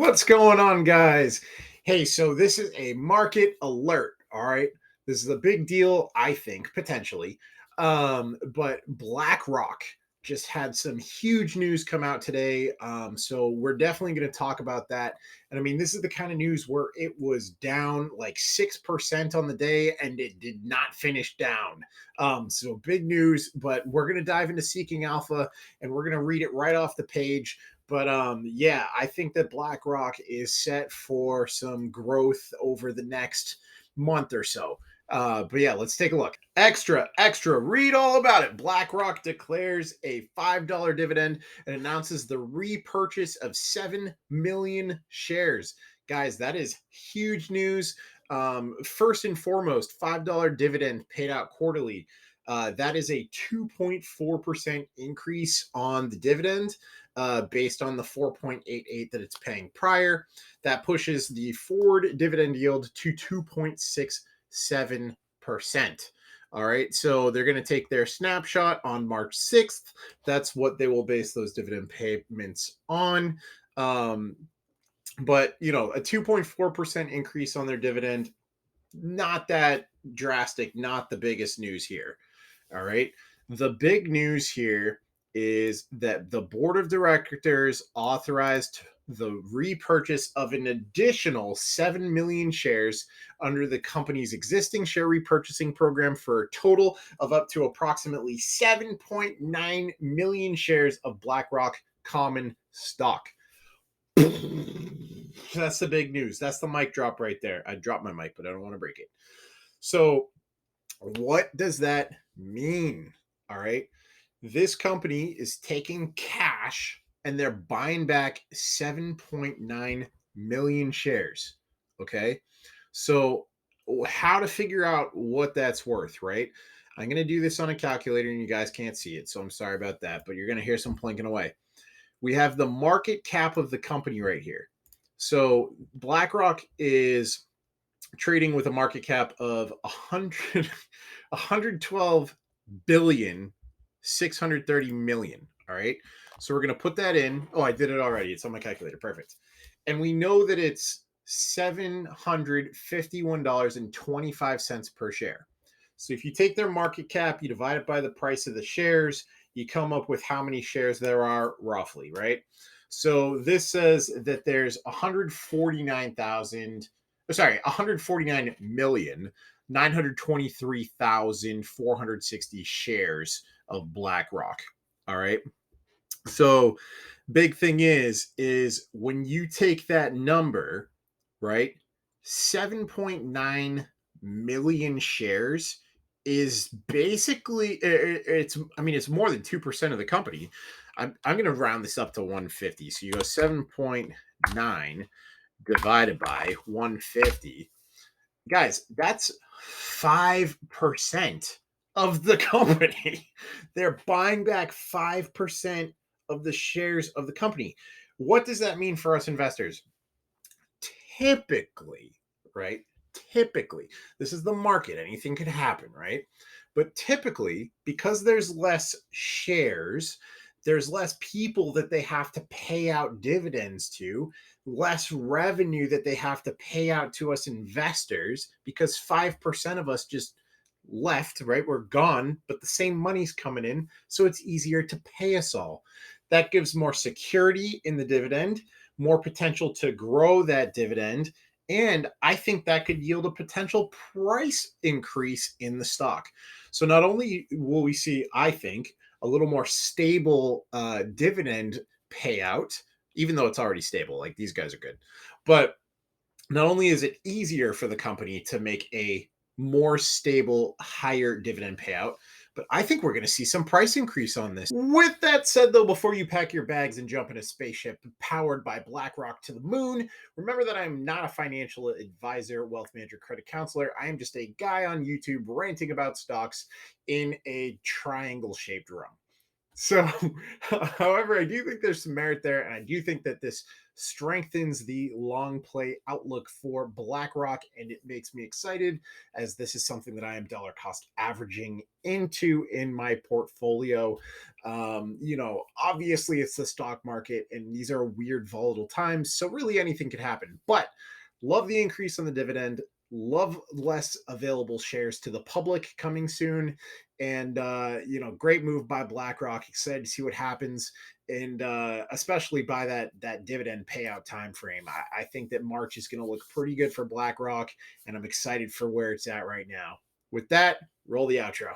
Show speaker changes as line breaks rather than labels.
What's going on, guys? Hey, so this is a market alert. All right. This is a big deal, I think, potentially. But BlackRock just had some huge news come out today. So we're definitely going to talk about that. And I mean, this is the kind of news where it was down like 6% on the day and it did not finish down. So big news, but we're going to dive into Seeking Alpha and we're going to read it right off the page. But yeah, I think that BlackRock is set for some growth over the next month or so. But yeah, let's take a look. Extra, read all about it. BlackRock declares a $5 dividend and announces the repurchase of 7 million shares. Guys, that is huge news. First and foremost, $5 dividend paid out quarterly. That is a 2.4% increase on the dividend based on the 4.88 that it's paying prior. That pushes the forward dividend yield to 2.67%. All right, so they're going to take their snapshot on March 6th. That's what they will base those dividend payments on. But, you know, a 2.4% increase on their dividend, not that drastic, not the biggest news here. All right. The big news here is that the board of directors authorized the repurchase of an additional 7 million shares under the company's existing share repurchasing program for a total of up to approximately 7.9 million shares of BlackRock common stock. That's the big news. That's the mic drop right there. I dropped my mic, but I don't want to break it. So, what does that mean? All right. This company is taking cash and they're buying back 7.9 million shares. Okay. So, how to figure out what that's worth, right? I'm going to do this on a calculator and you guys can't see it. So, I'm sorry about that, but you're going to hear some plinking away. We have the market cap of the company right here. So, BlackRock is trading with a market cap of 112 billion 630 million. All right, so we're going to put that in. Oh, I did it already. It's on my calculator. Perfect. And we know that it's $751.25 per share. So if you take their market cap, you divide it by the price of the shares, you come up with how many shares there are roughly, right? So this says that there's 149,923,460 shares of BlackRock. All right. So big thing is when you take that number, right? 7.9 million shares is basically it's more than 2% of the company. I'm going to round this up to 150. So you go 7.9 divided by 150. Guys, that's 5% of the company. They're buying back 5% of the shares of the company. What does that mean for us investors? Typically, right? Typically, this is the market. Anything could happen, right? But typically, because there's less shares, there's less people that they have to pay out dividends to, less revenue that they have to pay out to us investors because 5% of us just left, right? We're gone, but the same money's coming in. So it's easier to pay us all. That gives more security in the dividend, more potential to grow that dividend. And I think that could yield a potential price increase in the stock. So not only will we see, I think, a little more stable dividend payout, even though it's already stable, like these guys are good. But not only is it easier for the company to make a more stable, higher dividend payout, but I think we're going to see some price increase on this. With that said, though, before you pack your bags and jump in a spaceship powered by BlackRock to the moon, remember that I'm not a financial advisor, wealth manager, credit counselor. I am just a guy on YouTube ranting about stocks in a triangle-shaped room. So, however, I do think there's some merit there, and I do think that this strengthens the long play outlook for BlackRock, and it makes me excited as this is something that I am dollar cost averaging into in my portfolio. Obviously, it's the stock market, and these are weird, volatile times, so really anything could happen. But love the increase on the dividend. Love less available shares to the public coming soon, and great move by BlackRock. Excited to see what happens, and especially by that dividend payout time frame. I think that March is going to look pretty good for BlackRock, and I'm excited for where it's at right now. With that, roll the outro.